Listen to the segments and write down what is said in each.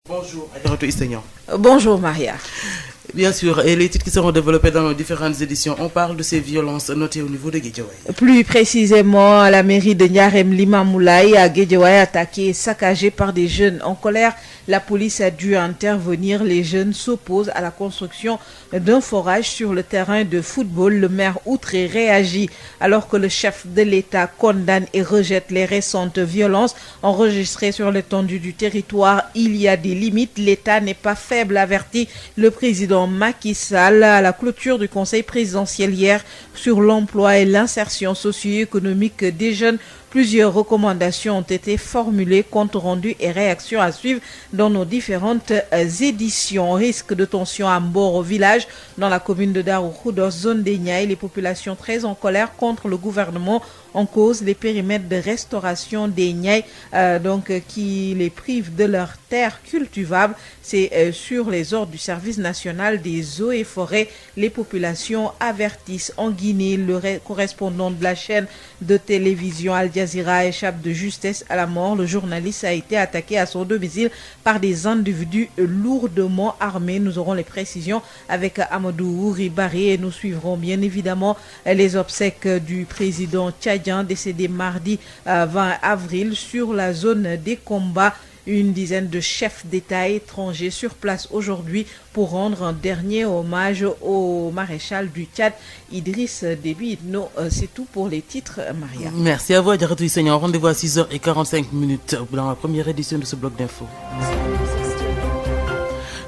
Bonjour, Aïratou Istegnan. Bonjour Maria. Bien sûr, et les titres qui seront développés dans nos différentes éditions, on parle de ces violences notées au niveau de Guédiawaye. Plus précisément, à la mairie de Niarem Limamoulaye, à Guédiawaye, attaquée et saccagée par des jeunes en colère. La police a dû intervenir. Les jeunes s'opposent à la construction d'un forage sur le terrain de football. Le maire outré réagit alors que le chef de l'État condamne et rejette les récentes violences enregistrées sur l'étendue du territoire. Il y a des limites. L'État n'est pas faible, avertit le président Macky Sall à la clôture du conseil présidentiel hier sur l'emploi et l'insertion socio-économique des jeunes. Plusieurs recommandations ont été formulées, compte rendu et réactions à suivre dans nos différentes éditions. Risque de tension à Mboro village dans la commune de Darou Khoudoss, zone des Niayes. Les populations très en colère contre le gouvernement en cause les périmètres de restauration des Niayes qui les privent de leurs terres cultivables. C'est sur les ordres du service national des eaux et forêts. Les populations avertissent. En Guinée, le correspondant de la chaîne de télévision Al Jazeera échappe de justesse à la mort. Le journaliste a été attaqué à son domicile par des individus lourdement armés. Nous aurons les précisions avec Amadou Ouribari et nous suivrons bien évidemment les obsèques du président tchadien décédé mardi 20 avril sur la zone des combats. Une dizaine de chefs d'État étrangers sur place aujourd'hui pour rendre un dernier hommage au maréchal du Tchad, Idriss Déby Itno. C'est tout pour les titres, Maria. Merci à vous, Aïratou Istegnan. Rendez-vous à 6h45 dans la première édition de ce bloc d'infos.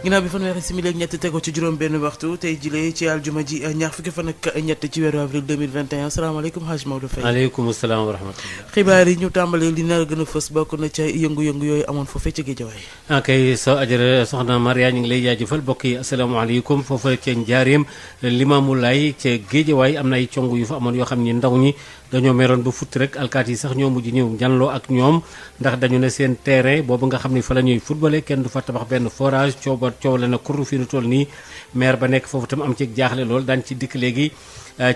ginnaaw bi fanweeri simili ak ñett tego ci juróom benn waxtu tey jilee ci aljuma ji ñaar fukki fan ak ñett ci weeru avril 2021 salaamaaleykum Hadj Maodo Faye. aleykum salaam wa rahmatullah. xibaar yi ñu tàmbalee li nar a gën a fës bokk na ca yëngu-yëngu yooyu amoon foofee ca Guédiawaye. akay so ajara soxna Maria ñu ngi lay jaajëfal mbokk yi asalaamaaleykum foofa ca Njaareem Limamoulaye ca Guédiawaye am na ay cong yu fa amoon yoo xam ni ndaw ñi dañoo meroon ba futti rek alkaat yi sax ñoo mujj ñëw janloo ak ñoom ndax dañu ne seen terrain boobu nga xam ni fa la ñuy footballé kenn du fa tabax benn forage coow la na kurru fi nu toll nii maire ba nekk foofu tam am ci jaaxle lool daan ci dikk léegi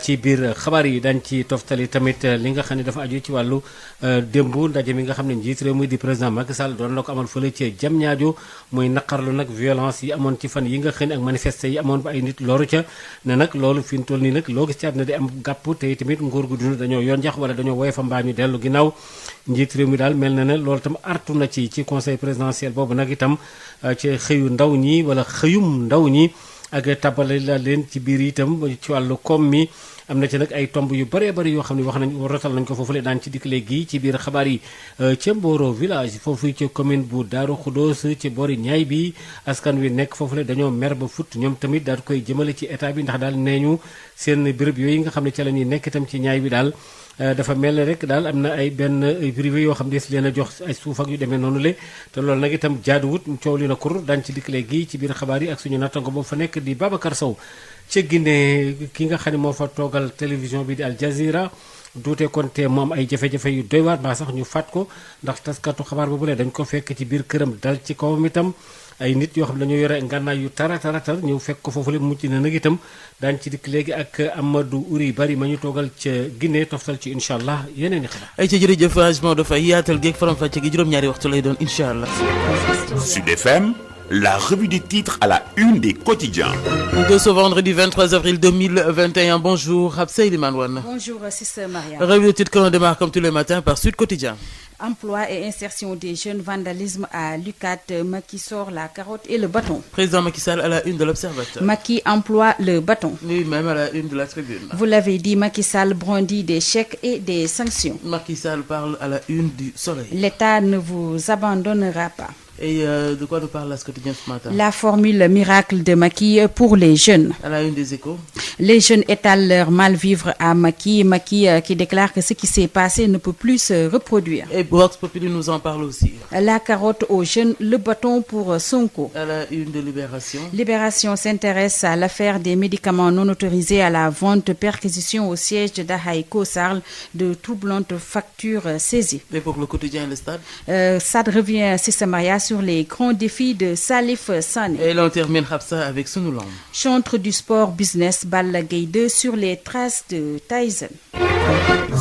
ci biir xabaar yi dañ ci toftali tamit li nga xam ne dafa aju ci wàllu démb ndaje mi nga xam ne njiit réew mi di président Macky Sall doon na ko amal fële ci Diamniadio muy naqarlu nag violence yi amoon ci fan yi nga xam ne ak manifester yi amoon ba ay nit loru ca ne nag loolu fi mu toll nii nag loo gis ci àdduna di am gàpp te tamit nguur gu dund dañoo yoon jax wala dañoo woye fa mbaa ñu dellu ginnaaw njiit réew mi daal mel na ne loolu itam artu na ci conseil présidentiel boobu nag itam ci xëyu ndaw ñi wala xëyum ndaw ñi ak tabale la leen ci biir itam ci wàllu koom mi am na ci nag ay tomb yu bëree bëri yoo xam ne wax nañ rotal nañ ko foofu le daan ci dikk léegi ci biir xabaar yi ca Mboro village foofu ci commune bu Darou Khoudoss ci boori ñaay bi askan wi nekk foofu le dañoo mer ba fut ñoom tamit daal koy jëmale ci état bi ndax daal nee ñu seen béréb yooyu nga xam ne ca la ñuy nekk itam ci ñaay bi daal dafa mel ne rek daal am na ay benn privé yoo xam ne si leen a jox ay suuf ak yu demee noonu le te loolu nag itam jaaduwut coow li na kur daan ci dikk léegi ci biir xabaar yi ak suñu nattango boobu fa nekk di Babacar Sow ca Guinée ki nga xam ne moo fa toogal télévision bi di Al Jazeera duute konte moom ay jafe-jafe yu doy waar mbaa sax ñu faat ko ndax taskatu xabaar boobu le dañ ko fekk ci biir këram dal ci kawam itam ay nit yoo xam ne dañoo yore ngànnaay yu tar ñëw fekk ko foofu le mucc na nag itam daañu ci dikk léegi ak Amadou Ouri Bari ma ñu toogal ca Guinée toftal ci incha allah yeneen i xibaar. ay ca jërëjëf Hadj Maodo Faye yaatal geeg faram-fàcce gi juróom-ñaari waxtu lay doon incha allah. Sud FM, la revue des titres à la une des quotidiens. De ce vendredi 23 avril 2021, bonjour Absa Elimane Wane. Bonjour Sister Maria. Revue des titres que l'on démarre comme tous les matins par Sud Quotidien. Emploi et insertion des jeunes, vandalisme à l'UCAD, Macky sort la carotte et le bâton. Président Macky Sall à la une de l'Observateur. Macky emploie le bâton. Lui-même à la une de la Tribune. Vous l'avez dit, Macky Sall brandit des chèques et des sanctions. Macky Sall parle à la une du Soleil. L'État ne vous abandonnera pas. Et de quoi nous parle ce quotidien ce matin? La formule miracle de Macky pour les jeunes. À la une des Échos. Les jeunes étalent leur mal-vivre à Macky. Macky qui déclare que ce qui s'est passé ne peut plus se reproduire. Et Vox Populi nous en parle aussi. La carotte aux jeunes, le bâton pour Sonko. À la une de Libération. Libération s'intéresse à l'affaire des médicaments non autorisés à la vente, perquisition au siège de Dahaïko Sarl, de troublantes factures saisies. Et pour le quotidien et le Stade. Stade revient Maria sur les grands défis de Salif Sané. Et l'on termine Rapsa avec Sunulam. Chantre du sport business, Balla Gaye 2 sur les traces de Tyson.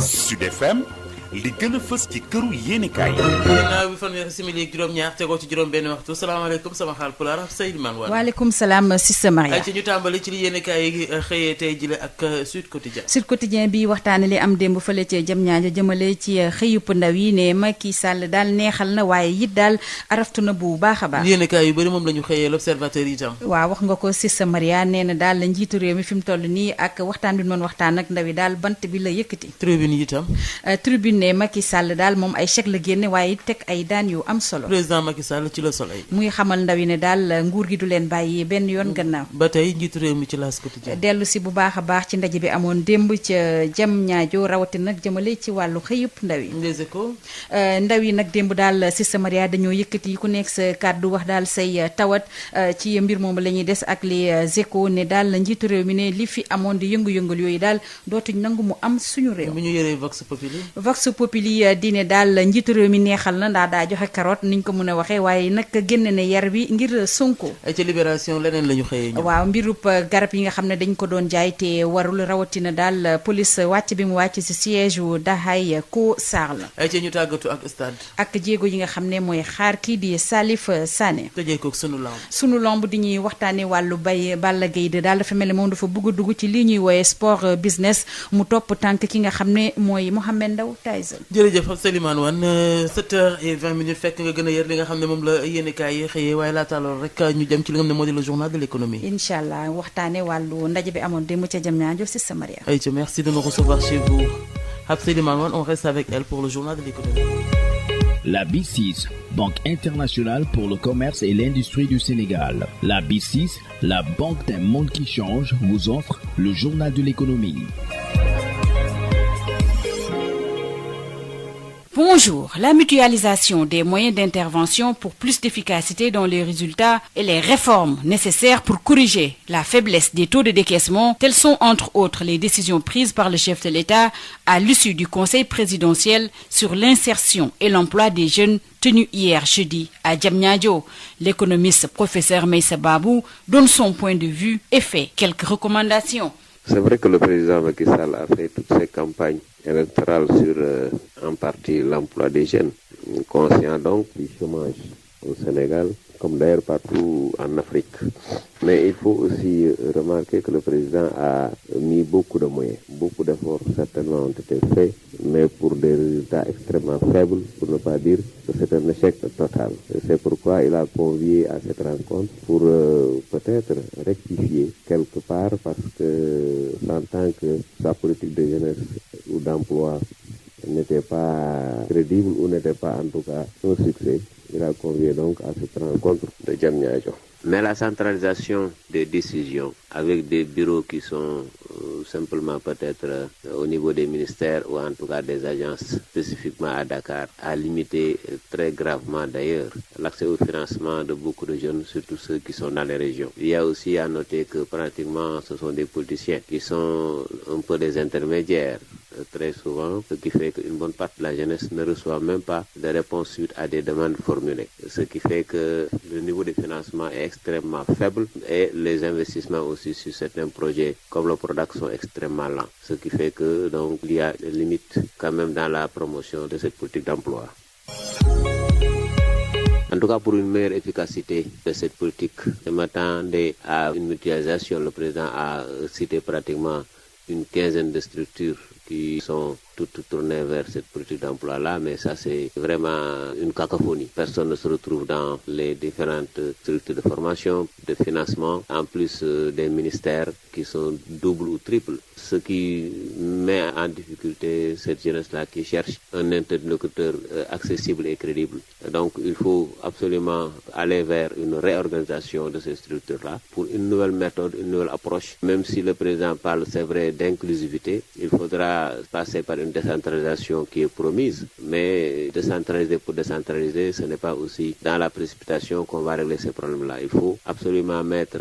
Sud FM, li gën a fës ci këru yéenekaay yi. ginnaaw bi fanweeri simili ak juróom-ñaar tegoo ci juróom benn waxtu salaamaaleykum sama xaal pulaar Seydou Man Wane. waaleykum salaam Cissé Maria. ay ci ñu tàmbali ci li yéenekaay yi xëyee tey jile ak Sud Quotidien. Sud Quotidien bi waxtaane li am démb fële ca Diamniadio jëmale ci xëyup ndaw yi ne Macky Sall daal neexal na waaye it daal araftu na bu baax a baax. yéenekaay yu bëri moom la ñu xëyee l'Observateur itam. waaw wax nga ko Cissé Maria nee na daal njiitu réew mi fi mu toll nii ak waxtaan bi mën waxtaan ak ndaw yi daal bant bi la yëkkati. Tribune yi itam. Tribune ne Macky Sall daal moom ay chèque la génne waaye it teg ay daan yu am solo. président Macky Sall ci Le Soleil. muy xamal ndaw yi ne daal nguur gi du leen bàyyi benn yoon gannaaw. ba tey njiitu réew mi ci L'As Quotidien. dellu si bu baax a baax ci ndaje bi amoon démb ca Diamniadio rawatina nag jëmale ci wàllu xëyup ndaw yi. Les Échos. ndaw yi nag démb daal Cissé Maria dañoo yëkkati ku nekk sa kàddu wax daal say tawat ci mbir moomu la ñuy des ak Les Échos ne daal njiitu réew mi ne li fi amoon di yëngu-yëngal yooyu daal dootuñ nangu mu am suñu réew. bu ñu yoree Vox Populi. Vox Populi di ne daal njiitu réew mi neexal na ndax daa joxe carotte niñ ko mën a waxee waaye nag génn ne yar bi ngir Sonko. ay ca Libération leneen la ñu xëyee ñoom. waaw mbirub garab yi nga xam ne dañ ko doon jaay te warul rawatina daal police wàcc bi mu wàcc ci siège wu Dahay Ko Sarl. ay ca ñu tàggatu ak stade. ak jéego yi nga xam ne mooy xaar kii di Salif Sané. tëjee koog sunu lamb di ñuy waxtaanee wàllu bay Balla Gaye de daal dafa mel ne moom dafa bëgg a dugg ci lii ñuy wooye sport business mu topp tànk ki nga xam ne mooy Mohamed Ndao Tyson. jërëjëf Selimane Wane 7h20 fekk nga gën a yër li nga xam ne moom la yéenekaay yi xëyee waaye laata loolu rek ñu jëm ci li nga xam ne moo di le journal de l'économie. incha allah waxtaanee wàllu ndaje bi amoon démb ca Diamniadio Cissé Maria. Aïcha, merci de nous recevoir chez vous. Selimane Wane, on reste avec elle pour le journal de l'économie. La B6, Banque internationale pour le commerce et l'industrie du Sénégal. La B6, la banque d'un monde qui change, vous offre le journal de l'économie. Bonjour. La mutualisation des moyens d'intervention pour plus d'efficacité dans les résultats et les réformes nécessaires pour corriger la faiblesse des taux de décaissement, telles sont entre autres les décisions prises par le chef de l'État à l'issue du Conseil présidentiel sur l'insertion et l'emploi des jeunes tenu hier jeudi à Diamniadio. L'économiste professeur Meïssa Babou donne son point de vue et fait quelques recommandations. C'est vrai que le président Macky Sall a fait toutes ses campagnes électorales sur en partie l'emploi des jeunes, conscient donc du chômage au Sénégal, comme d'ailleurs partout en Afrique. Mais il faut aussi remarquer que le président a mis beaucoup de moyens, beaucoup d'efforts certainement ont été faits, mais pour des résultats extrêmement faibles, pour ne pas dire que c'est un échec total. Et c'est pourquoi il a convié à cette rencontre pour peut-être rectifier quelque part, parce que s'entend que sa politique de jeunesse ou d'emploi n'était pas crédible ou n'était pas en tout cas un succès. Il a convié donc à cette rencontre de Diamniadio. Mais la centralisation des décisions avec des bureaux qui sont simplement peut-être au niveau des ministères ou en tout cas des agences spécifiquement à Dakar a limité très gravement d'ailleurs l'accès au financement de beaucoup de jeunes, surtout ceux qui sont dans les régions. Il y a aussi à noter que pratiquement ce sont des politiciens qui sont un peu des intermédiaires très souvent, ce qui fait qu'une bonne partie de la jeunesse ne reçoit même pas de réponse suite à des demandes formulées. Ce qui fait que le niveau de financement est extrêmement faible et les investissements aussi sur certains projets comme le Prodac sont extrêmement lents. Ce qui fait que donc il y a des limites quand même dans la promotion de cette politique d'emploi. En tout cas, pour une meilleure efficacité de cette politique, je m'attendais à une mutualisation. Le président a cité pratiquement une quinzaine de structures qui sont toutes tournées vers cette politique d'emploi-là, mais ça c'est vraiment une cacophonie. Personne ne se retrouve dans les différentes structures de formation, de financement, en plus des ministères qui sont doubles ou triples. Ce qui met en difficulté cette jeunesse-là qui cherche un interlocuteur accessible et crédible. Donc il faut absolument aller vers une réorganisation de ces structures-là pour une nouvelle méthode, une nouvelle approche. Même si le président parle, c'est vrai, d'inclusivité, il faudra passer par une décentralisation qui est promise. Mais décentraliser pour décentraliser, ce n'est pas aussi dans la précipitation qu'on va régler ces problèmes-là. Il faut absolument mettre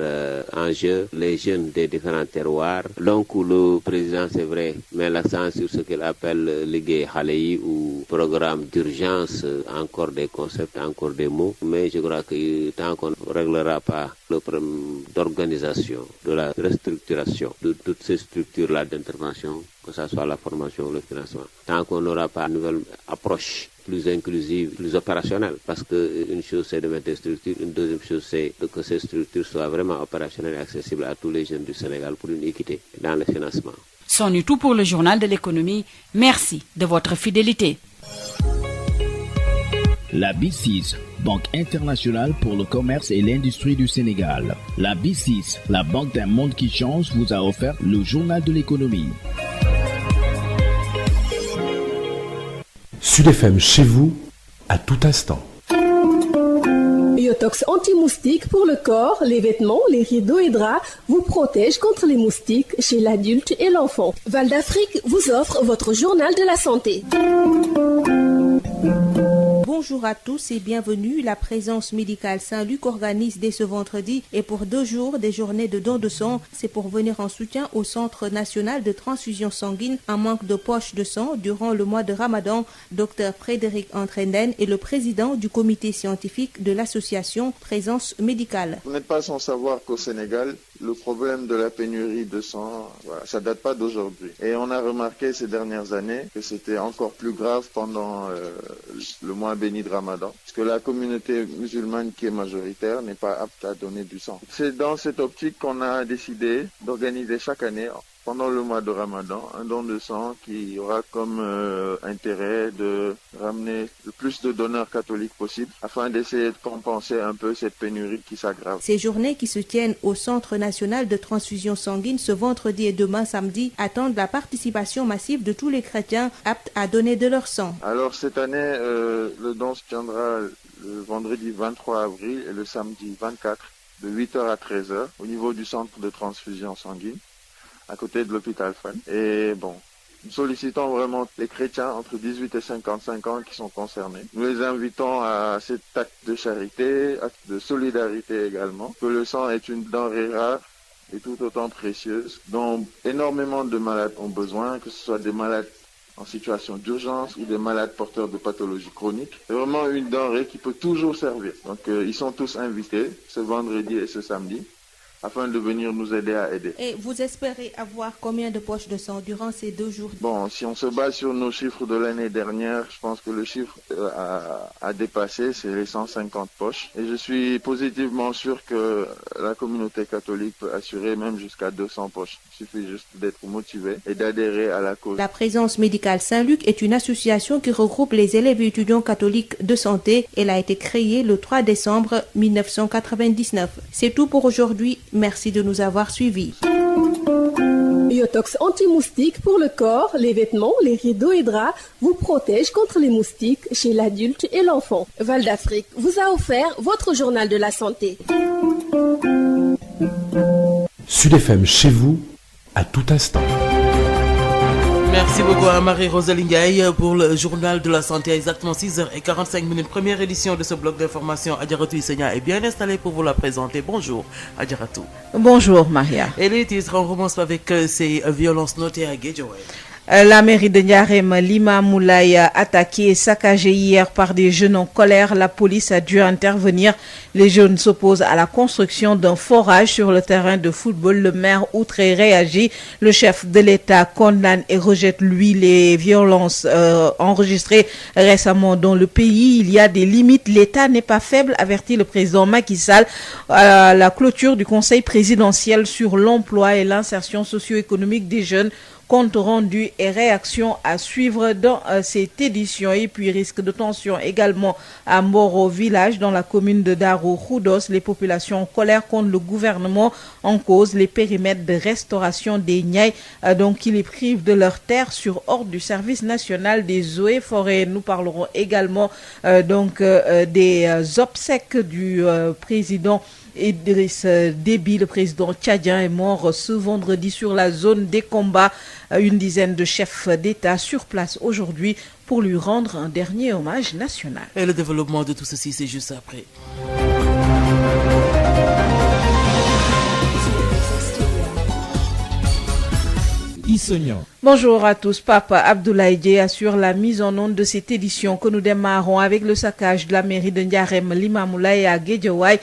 en jeu les jeunes des différents terroirs. Donc le président, c'est vrai, met l'accent sur ce qu'il appelle Ligue Haleyi ou programme d'urgence, encore des concepts, encore des mots. Mais je crois que tant qu'on ne réglera pas le problème d'organisation, de la restructuration de toutes ces structures-là d'intervention, que ce soit la formation ou le financement. Tant qu'on n'aura pas une nouvelle approche plus inclusive, plus opérationnelle, parce qu'une chose c'est de mettre des structures, une deuxième chose c'est que ces structures soient vraiment opérationnelles et accessibles à tous les jeunes du Sénégal pour une équité dans le financement. C'en est tout pour le journal de l'économie. Merci de votre fidélité. La B6, Banque internationale pour le commerce et l'industrie du Sénégal. La B6, la banque d'un monde qui change, vous a offert le journal de l'économie. Sud FM chez vous, à tout instant. Biotox anti-moustique pour le corps, les vêtements, les rideaux et draps vous protège contre les moustiques chez l'adulte et l'enfant. Val d'Afrique vous offre votre journal de la santé. Bonjour à tous et bienvenue. La présence médicale Saint-Luc organise dès ce vendredi et pour 2 jours des journées de don de sang. C'est pour venir en soutien au Centre national de transfusion sanguine en manque de poches de sang durant le mois de Ramadan. Dr Frédéric Entrenden est le président du comité scientifique de l'association Présence médicale. Vous n'êtes pas sans savoir qu'au Sénégal, le problème de la pénurie de sang, ça date pas d'aujourd'hui. Et on a remarqué ces dernières années que c'était encore plus grave pendant le mois béni de Ramadan, parce que la communauté musulmane qui est majoritaire n'est pas apte à donner du sang. C'est dans cette optique qu'on a décidé d'organiser chaque année, pendant le mois de Ramadan, un don de sang qui aura comme intérêt de ramener le plus de donneurs catholiques possible afin d'essayer de compenser un peu cette pénurie qui s'aggrave. Ces journées qui se tiennent au Centre national de transfusion sanguine ce vendredi et demain samedi attendent la participation massive de tous les chrétiens aptes à donner de leur sang. Alors cette année, le don se tiendra le vendredi 23 avril et le samedi 24 de 8h à 13h au niveau du centre de transfusion sanguine, à côté de l'hôpital Fan. Et bon, nous sollicitons vraiment les chrétiens entre 18 et 55 ans qui sont concernés. Nous les invitons à cet acte de charité, acte de solidarité également, que le sang est une denrée rare et tout autant précieuse, dont énormément de malades ont besoin, que ce soit des malades en situation d'urgence ou des malades porteurs de pathologies chroniques. C'est vraiment une denrée qui peut toujours servir. Donc ils sont tous invités ce vendredi et ce samedi, afin de venir nous aider à aider. Et vous espérez avoir combien de poches de sang durant ces 2 jours? Bon, si on se base sur nos chiffres de l'année dernière, je pense que le chiffre à dépasser, c'est les 150 poches. Et je suis positivement sûr que la communauté catholique peut assurer même jusqu'à 200 poches. Il suffit juste d'être motivé et d'adhérer à la cause. La Présence médicale Saint-Luc est une association qui regroupe les élèves et étudiants catholiques de santé. Elle a été créée le 3 décembre 1999. C'est tout pour aujourd'hui. Merci de nous avoir suivis. Biotox anti-moustique pour le corps, les vêtements, les rideaux et draps vous protège contre les moustiques chez l'adulte et l'enfant. Val d'Afrique vous a offert votre journal de la santé. Sud FM chez vous, à tout instant. Merci beaucoup à Marie-Rosalie Ndiaye pour le journal de la santé. Exactement 6h45. Première édition de ce bloc d'information. Adjaratou Issegna est bien installée pour vous la présenter. Bonjour Adjaratou. Bonjour Maria. Et les titres, on commence avec ces violences notées à Guédiawaye. La mairie de Ndiarème Limamoulaye attaquée et saccagée hier par des jeunes en colère. La police a dû intervenir. Les jeunes s'opposent à la construction d'un forage sur le terrain de football. Le maire outré réagit. Le chef de l'État condamne et rejette lui les violences enregistrées récemment dans le pays. Il y a des limites. L'État n'est pas faible, avertit le président Macky Sall à la clôture du conseil présidentiel sur l'emploi et l'insertion socio-économique des jeunes. Compte rendu et réaction à suivre dans cette édition. Et puis risque de tension également à Mboro village dans la commune de Darou Khoudoss. Les populations en colère contre le gouvernement en cause les périmètres de restauration des Niayes donc qui les privent de leurs terres sur ordre du service national des eaux et forêts. Nous parlerons également des obsèques du président Idriss Déby, le président tchadien, est mort ce vendredi sur la zone des combats. Une dizaine de chefs d'État sur place aujourd'hui pour lui rendre un dernier hommage national. Et le développement de tout ceci, c'est juste après. Sognan. Bonjour à tous. Papa Abdoulaye Dieye assure la mise en onde de cette édition que nous démarrons avec le saccage de la mairie de Ndiarème Limamoulaye à Guédiawaye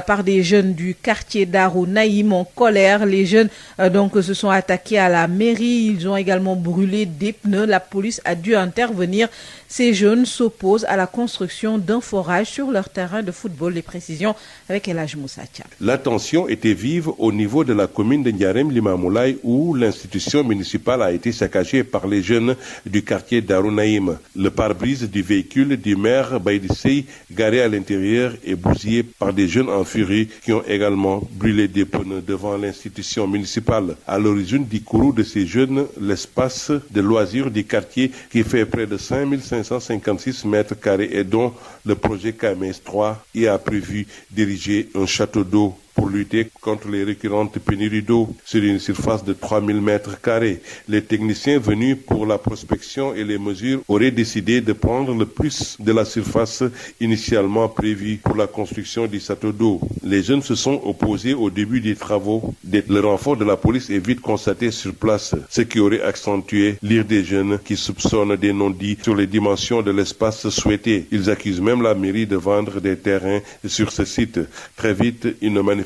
par des jeunes du quartier Darou Naïm en colère. Les jeunes se sont attaqués à la mairie. Ils ont également brûlé des pneus. La police a dû intervenir. Ces jeunes s'opposent à la construction d'un forage sur leur terrain de football. Les précisions avec El Hadj Moussa Thiam. La tension était vive au niveau de la commune de Ndiarème Limamoulaye où l'institution municipale a été saccagée par les jeunes du quartier Darou Naïm. Le pare-brise du véhicule du maire Baïdi Sey garé à l'intérieur est bousillé par des jeunes en furie qui ont également brûlé des pneus devant l'institution municipale. À l'origine du courroux de ces jeunes, l'espace de loisirs du quartier qui fait près de 5556 mètres carrés et dont le projet KMS 3 y a prévu d'ériger un château d'eau pour lutter contre les récurrentes pénuries d'eau sur une surface de 3000 mètres carrés. Les techniciens venus pour la prospection et les mesures auraient décidé de prendre le plus de la surface initialement prévue pour la construction du château d'eau. Les jeunes se sont opposés au début des travaux. Le renfort de la police est vite constaté sur place, ce qui aurait accentué l'ire des jeunes qui soupçonnent des non-dits sur les dimensions de l'espace souhaité. Ils accusent même la mairie de vendre des terrains sur ce site. Très vite, une manifestation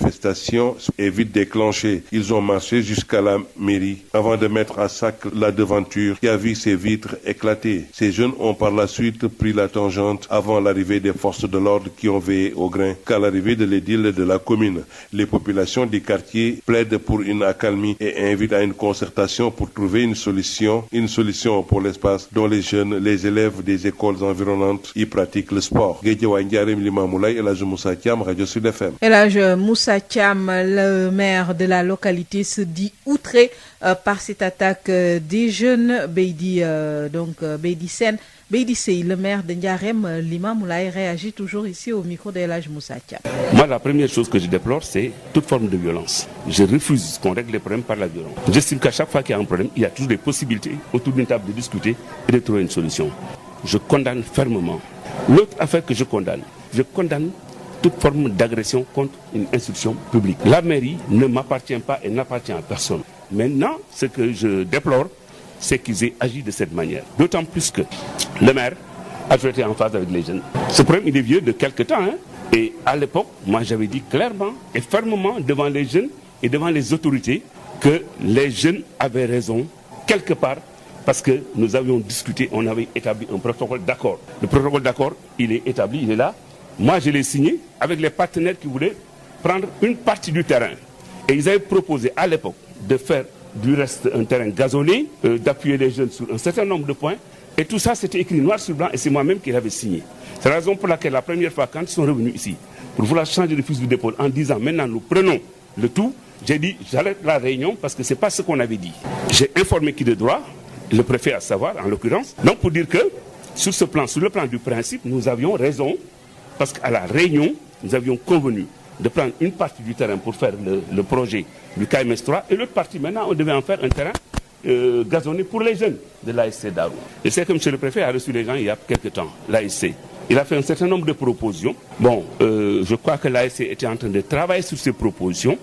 est vite déclenchée. Ils ont marché jusqu'à la mairie avant de mettre à sac la devanture qui a vu ses vitres éclater. Ces jeunes ont par la suite pris la tangente avant l'arrivée des forces de l'ordre qui ont veillé au grain qu'à l'arrivée de l'édile de la commune. Les populations du quartier plaident pour une accalmie et invitent à une concertation pour trouver une solution pour l'espace dont les jeunes, les élèves des écoles environnantes y pratiquent le sport. Guédiawaye Ndiarème Limamoulaye, El Hadj Moussa Thiam, Radio Sud FM. El Hadj Moussa Thiam, le maire de la localité, se dit outré par cette attaque des jeunes. Baïdi Sey, le maire de Ndiarème Limamoulaye, réagit toujours ici au micro de El Hadj Moussa Thiam. Moi, la première chose que je déplore, c'est toute forme de violence. Je refuse qu'on règle les problèmes par la violence. J'estime qu'à chaque fois qu'il y a un problème, il y a toujours des possibilités autour d'une table de discuter et de trouver une solution. Je condamne fermement. L'autre affaire que je condamne toute forme d'agression contre une institution publique. La mairie ne m'appartient pas et n'appartient à personne. Maintenant, ce que je déplore, c'est qu'ils aient agi de cette manière. D'autant plus que le maire a toujours été en phase avec les jeunes. Ce problème, il est vieux de quelque temps. Et à l'époque, moi j'avais dit clairement et fermement devant les jeunes et devant les autorités que les jeunes avaient raison quelque part parce que nous avions discuté, on avait établi un protocole d'accord. Le protocole d'accord, il est établi, il est là. Moi, je l'ai signé avec les partenaires qui voulaient prendre une partie du terrain. Et ils avaient proposé à l'époque de faire du reste un terrain gazonné, d'appuyer les jeunes sur un certain nombre de points. Et tout ça, c'était écrit noir sur blanc et c'est moi-même qui l'avais signé. C'est la raison pour laquelle la première fois, quand ils sont revenus ici, pour vouloir changer le fusil d'épaule en disant maintenant nous prenons le tout, j'ai dit j'arrête la réunion parce que ce n'est pas ce qu'on avait dit. J'ai informé qui de droit, le préfet à savoir en l'occurrence. Donc pour dire que sur le plan du principe, nous avions raison. Parce qu'à la réunion, nous avions convenu de prendre une partie du terrain pour faire le projet du KMS 3 et l'autre partie, maintenant, on devait en faire un terrain gazonné pour les jeunes de l'ASC Darou. Je sais que M. le Préfet a reçu les gens il y a quelque temps, l'ASC. Il a fait un certain nombre de propositions. Bon, je crois que l'ASC était en train de travailler sur ces propositions.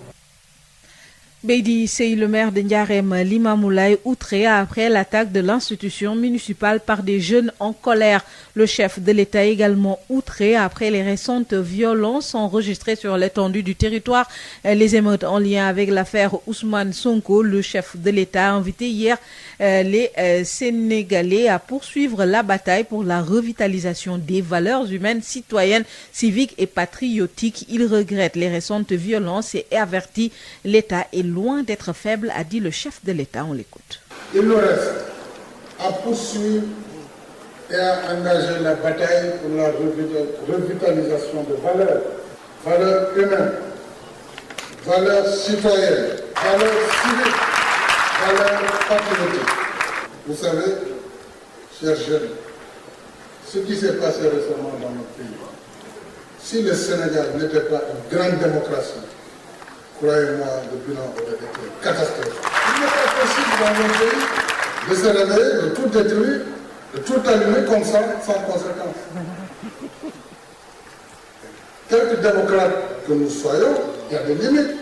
Baïdi Sey, le maire de Ndiarème Limamoulaye, outré après l'attaque de l'institution municipale par des jeunes en colère. Le chef de l'État également outré après les récentes violences enregistrées sur l'étendue du territoire. Les émeutes en lien avec l'affaire Ousmane Sonko, le chef de l'État a invité hier les Sénégalais à poursuivre la bataille pour la revitalisation des valeurs humaines, citoyennes, civiques et patriotiques. Il regrette les récentes violences et avertit l'État est loin d'être faible, a dit le chef de l'État. On l'écoute. Il nous reste à poursuivre et à engager la bataille pour la revitalisation de valeurs humaines, valeurs citoyennes, valeurs civiques, valeurs patriotiques. Vous savez, chers jeunes, ce qui s'est passé récemment dans notre pays, si le Sénégal n'était pas une grande démocratie, croyez-moi, le bilan aurait été catastrophique. Il n'est pas possible dans notre pays de se réveiller, de tout détruire, de tout allumer comme ça, sans conséquence. Quelques démocrates que nous soyons, il y a des limites.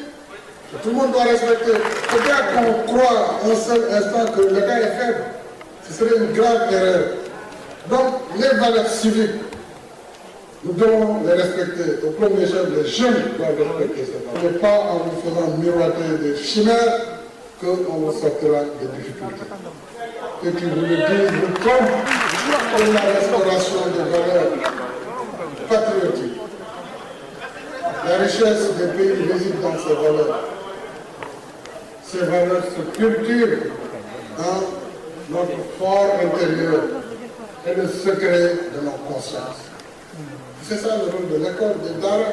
Tout le monde doit respecter. Peut-être qu'on croit un seul instant que l'État est faible. Ce serait une grave erreur. Donc, les valeurs civiques, nous devons les respecter. Au premier chef, les jeunes doivent respecter ces valeurs. Et pas en vous faisant miroiter des chimères qu'on vous sortira des difficultés. Et qui vous le disent, vous trompent pour la restauration des valeurs patriotiques. La richesse des pays réside dans ces valeurs. Ces valeurs se cultivent dans notre fort intérieur et le secret de nos consciences. C'est ça le rôle de l'école, des Dara.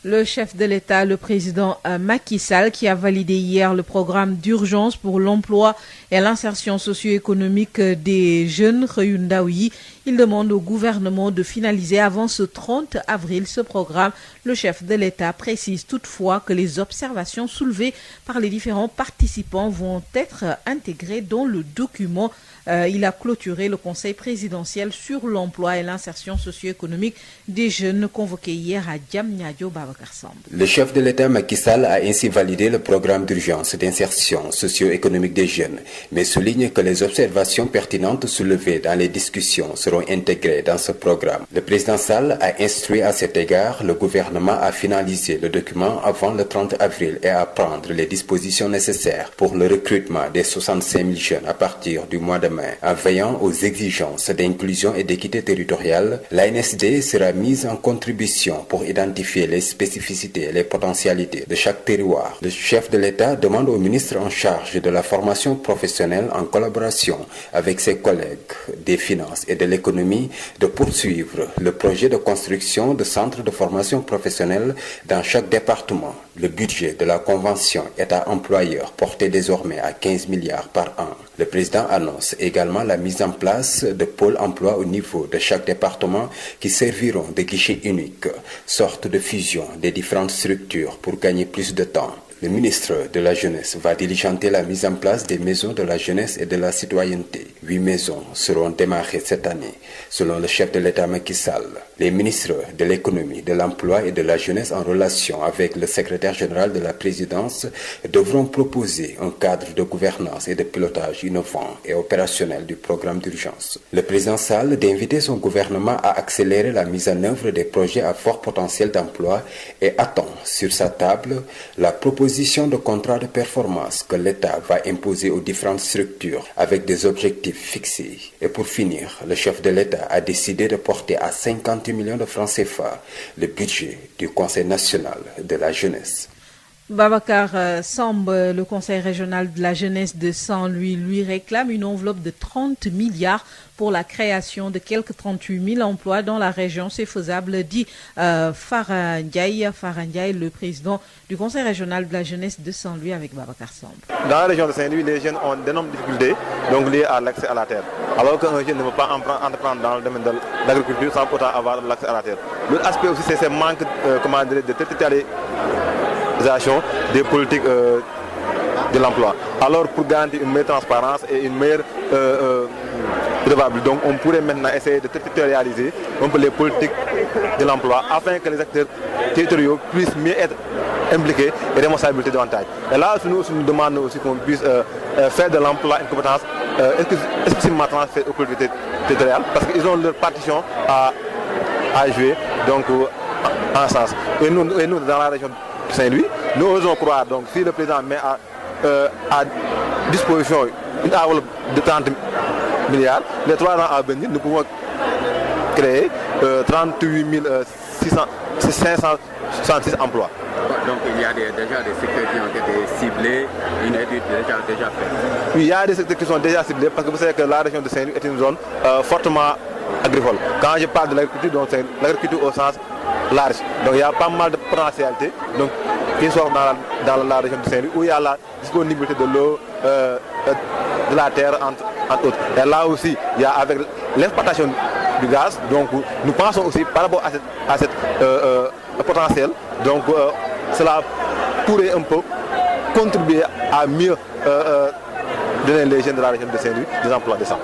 Le chef de l'État, le président Macky Sall, qui a validé hier le programme d'urgence pour l'emploi et l'insertion socio-économique des jeunes Reyundaoui. Il demande au gouvernement de finaliser avant ce 30 avril ce programme. Le chef de l'État précise toutefois que les observations soulevées par les différents participants vont être intégrées dans le document. Il a clôturé le conseil présidentiel sur l'emploi et l'insertion socio-économique des jeunes convoqué hier à Diamniadio Babacar Samb. Le chef de l'État Macky Sall a ainsi validé le programme d'urgence d'insertion socio-économique des jeunes, mais souligne que les observations pertinentes soulevées dans les discussions seront intégrées dans ce programme. Le président Sall a instruit à cet égard le gouvernement à finaliser le document avant le 30 avril et à prendre les dispositions nécessaires pour le recrutement des 65 000 jeunes à partir du mois de mai. En veillant aux exigences d'inclusion et d'équité territoriale, l'ANSD sera mise en contribution pour identifier les spécificités et les potentialités de chaque terroir. Le chef de l'État demande au ministre en charge de la formation professionnelle, en collaboration avec ses collègues des finances et de l'économie, de poursuivre le projet de construction de centres de formation professionnelle dans chaque département. Le budget de la convention État-employeur porté désormais à 15 milliards par an. Le président annonce également la mise en place de pôles emploi au niveau de chaque département qui serviront de guichet unique, sorte de fusion des différentes structures pour gagner plus de temps. Le ministre de la Jeunesse va diligenter la mise en place des maisons de la jeunesse et de la citoyenneté. 8 maisons seront démarrées cette année, selon le chef de l'État Macky Sall. Les ministres de l'économie, de l'emploi et de la jeunesse en relation avec le secrétaire général de la présidence devront proposer un cadre de gouvernance et de pilotage innovant et opérationnel du programme d'urgence. Le président Sall d'inviter son gouvernement à accélérer la mise en œuvre des projets à fort potentiel d'emploi et attend sur sa table la proposition de contrat de performance que l'État va imposer aux différentes structures avec des objectifs fixés. Et pour finir, le chef de l'État a décidé de porter à 50 millions de francs CFA le budget du Conseil national de la jeunesse. Babacar Samb, le Conseil régional de la jeunesse de Saint-Louis, lui réclame une enveloppe de 30 milliards pour la création de quelques 38 000 emplois dans la région. C'est faisable, dit Farah Ndiaye, le président du Conseil régional de la jeunesse de Saint-Louis avec Babacar Samb. Dans la région de Saint-Louis, les jeunes ont d'énormes difficultés donc liées à l'accès à la terre. Alors qu'un jeune ne peut pas entreprendre dans le domaine de l'agriculture sans pourtant avoir l'accès à la terre. L'autre aspect aussi, c'est ce manque de territorialisation des politiques de l'emploi. Alors pour garantir une meilleure transparence et une meilleure donc on pourrait maintenant essayer de territorialiser un peu les politiques de l'emploi afin que les acteurs territoriaux puissent mieux être impliqués et responsabilités davantage. Et là, nous demandons aussi qu'on puisse faire de l'emploi une compétence exclusivement transférée aux collectivités territoriales parce qu'ils ont leur partition à jouer donc en sens. Et nous dans la région de Saint-Louis, nous osons croire donc si le président met à disposition une enveloppe de 30 milliards, les 3 ans à venir, nous pouvons créer 38 566 emplois. Donc il y a déjà des secteurs qui ont été ciblés, une étude déjà faite. Oui, il y a des secteurs qui sont déjà ciblés parce que vous savez que la région de Saint-Louis est une zone fortement agricole. Quand je parle de l'agriculture, donc c'est l'agriculture au sens large. Donc il y a pas mal de potentialités donc, qui sont dans la région de Saint-Louis où il y a la disponibilité de l'eau, de la terre entre autres. Et là aussi, il y a avec l'exploitation du gaz, donc nous pensons aussi par rapport à cette potentiel, donc cela pourrait un peu contribuer à mieux donner les jeunes de la région de Saint-Louis des emplois décents.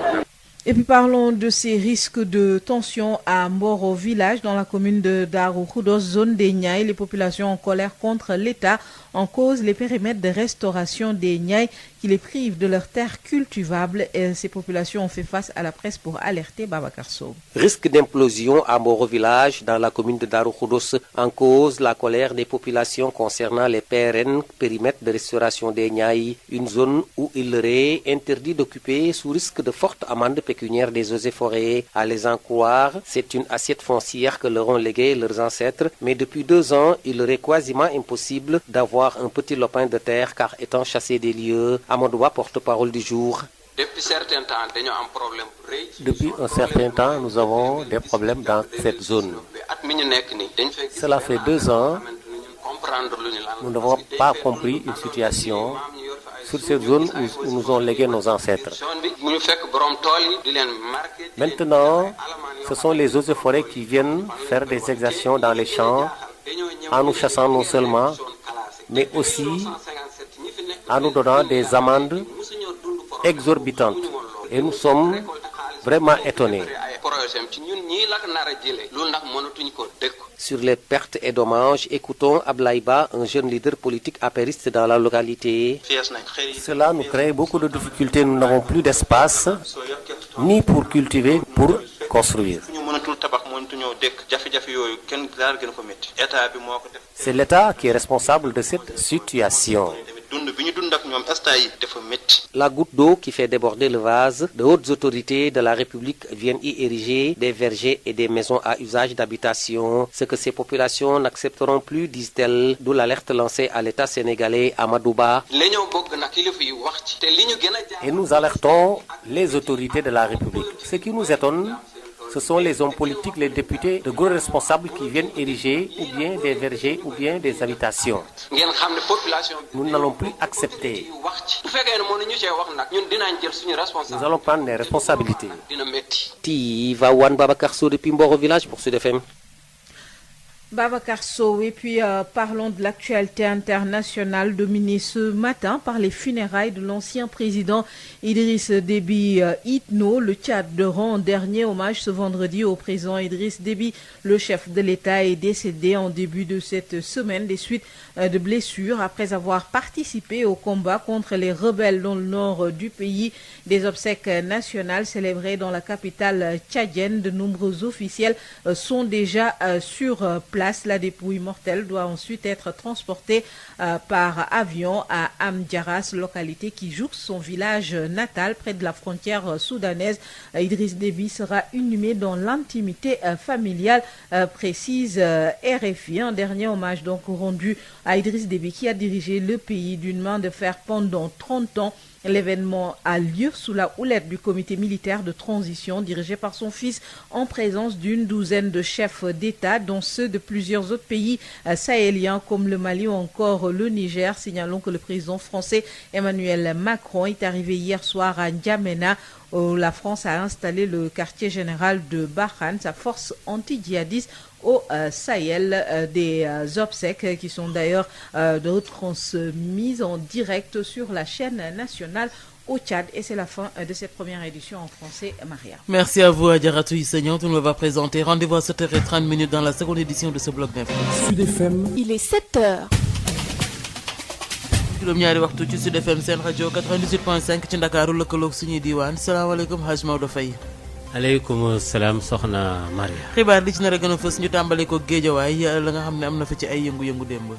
Et puis parlons de ces risques de tension à Mboro village dans la commune de Darou Khoudoss, zone des Niayes. Les populations en colère contre l'État en cause les périmètres de restauration des Niayes qui les privent de leurs terres cultivables. Et ces populations ont fait face à la presse pour alerter Babacar Sow. Risque d'implosion à Mboro village dans la commune de Darou Khoudoss en cause la colère des populations concernant les PRN, périmètres de restauration des Niayes, une zone où il leur est interdit d'occuper sous risque de forte amende pécuniaire des eaux et forêts. À les en croire, c'est une assiette foncière que leur ont légué leurs ancêtres, mais depuis 2 ans, il leur est quasiment impossible d'avoir un petit lopin de terre car étant chassés des lieux. Amadouba, porte-parole du jour. Depuis un certain temps, nous avons des problèmes dans cette zone. Cela fait 2 ans, nous n'avons pas compris une situation sur cette zone où nous ont légué nos ancêtres. Maintenant, ce sont les eaux et forêts qui viennent faire des exactions dans les champs en nous chassant non seulement, mais aussi en nous donnant des amendes exorbitantes. Et nous sommes vraiment étonnés. Sur les pertes et dommages, écoutons Ablaïba, un jeune leader politique apériste dans la localité. Cela nous crée beaucoup de difficultés. Nous n'avons plus d'espace, ni pour cultiver, pour construire. C'est l'État qui est responsable de cette situation. La goutte d'eau qui fait déborder le vase, de hautes autorités de la République viennent y ériger des vergers et des maisons à usage d'habitation. Ce que ces populations n'accepteront plus, disent-elles, d'où l'alerte lancée à l'État sénégalais à Madouba. Et nous alertons les autorités de la République. Ce qui nous étonne, ce sont les hommes politiques, les députés, de gros responsables qui viennent ériger ou bien des vergers ou bien des habitations. Nous n'allons plus accepter. Nous allons prendre les responsabilités. Tiva Wan Babacar Sow depuis Mboro village pour Sud FM. Babacar Sow, et puis parlons de l'actualité internationale dominée ce matin par les funérailles de l'ancien président Idriss Déby Itno. Le Tchad rend dernier hommage ce vendredi au président Idriss Déby. Le chef de l'État est décédé en début de cette semaine des suites de blessures après avoir participé au combat contre les rebelles dans le nord du pays. Des obsèques nationales célébrées dans la capitale tchadienne. De nombreux officiels sont déjà sur place. La dépouille mortelle doit ensuite être transportée par avion à Amdiaras, localité qui jouxte son village natal près de la frontière soudanaise. Idriss Déby sera inhumé dans l'intimité familiale, précise RFI. Un dernier hommage donc rendu à Idriss Déby qui a dirigé le pays d'une main de fer pendant 30 ans. L'événement a lieu sous la houlette du comité militaire de transition dirigé par son fils en présence d'une douzaine de chefs d'État, dont ceux de plusieurs autres pays sahéliens comme le Mali ou encore le Niger. Signalons que le président français Emmanuel Macron est arrivé hier soir à N'Djamena où la France a installé le quartier général de Barkhane, sa force anti-djihadiste au Sahel. Des obsèques qui sont d'ailleurs retransmises en direct sur la chaîne nationale au Tchad. Et c'est la fin de cette première édition en français, Maria. Merci à vous, Adjaratou Issegnon. Tout nous va présenter. Rendez-vous à 7h30 dans la seconde édition de ce bloc d'infos. Sud FM. Il est 7h. juróom-ñaari waxtu ci Sud FM seen rajo 98.5 ci Ndakaaru lëkkaloog suñuy diwaan salaamaaleykum Hadj Maodo Faye. aleykum salaam soxna Maria. xibaar li ci nar a gën a fës ñu tàmbale ko Géejawaay la nga xam ne am na fa ci ay yëngu-yëngu démb.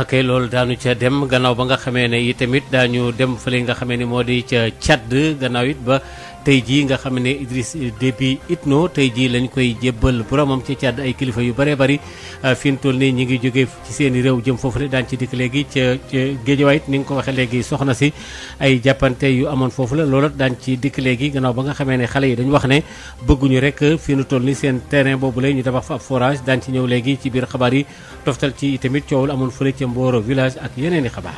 kay loolu daanu ca dem gannaaw ba nga xamee ne yi tamit daañu dem fële nga xamee ne moo di ca Tchad gannaaw it ba tey jii nga xam ne Idriss Déby Itno tey jii lañ koy jébbal boromam ca Tchad ay kilifa yu bëree bëri fi mu toll nii ñi ngi jógee ci seen i réew jëm foofu daan ci dikk léegi ca Géejawaay it ni nga ko waxee léegi soxna si ay jàppante yu amoon foofu la loolu daan ci dikk léegi gannaaw ba nga xamee ne xale yi dañu wax ne bëgguñu rek fi nu toll nii seen terrain boobu la ñu tabax fa ab forage daan ci ñëw léegi ci biir xabaar yi toftal ci tamit coowul amoon fële ca Mboro village ak yeneen i xabaar.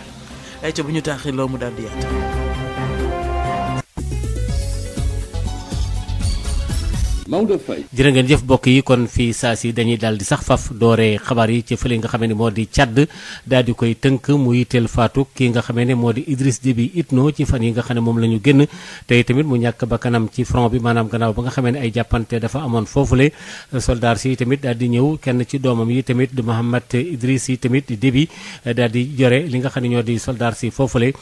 ay ca bu ñu taaxee loo mu daal di yaatu. Maodo Faye. jërë ngeen jëf mbokk yi kon fii saa si dañuy daal di sax faf dooree xabaar yi ci fële nga xamee ne moo di Tchad daal di koy tënk mu yitteel faatu kii nga xamee ne moo di Idriss Déby Itno ci fan yi nga xam ne moom la ñu génn tey tamit mu ñàkk ba kanam ci front bi maanaam gannaaw ba nga xamee ne ay jàppante dafa amoon foofule soldat si tamit daal di ñëw kenn ci doomam yi tamit di Mohamed Idriss yi tamit Déby daal di jore li nga xam ne ñoo di soldat si foofule